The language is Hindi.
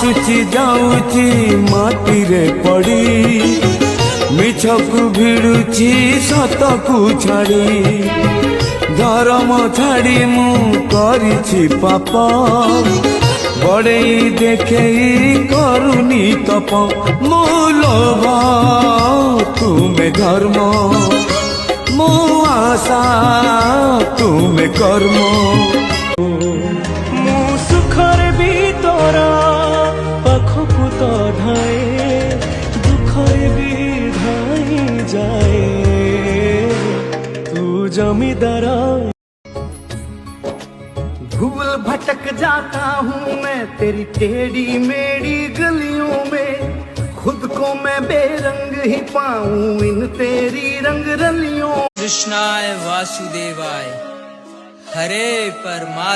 हसुची जाऊची माटी रे पड़ी मिछकु भिड़ुची सतकु छाड़ी धर्म छाड़ी मु करिछि पाप बड़ई देखे करुनी तप मो लोभ तुमे धर्म मो आशा तुमे कर्म मु सुखर भी तोरा पाखकु तो धाए दुखर भी धाई जाए तू जमींदार। भूल भटक जाता हूँ मैं तेरी टेढ़ी मेढ़ी गलियों में खुद को मैं बेरंग ही पाऊं इन तेरी रंग रलियों। कृष्णाय वासुदेवाय हरे परमात्मा।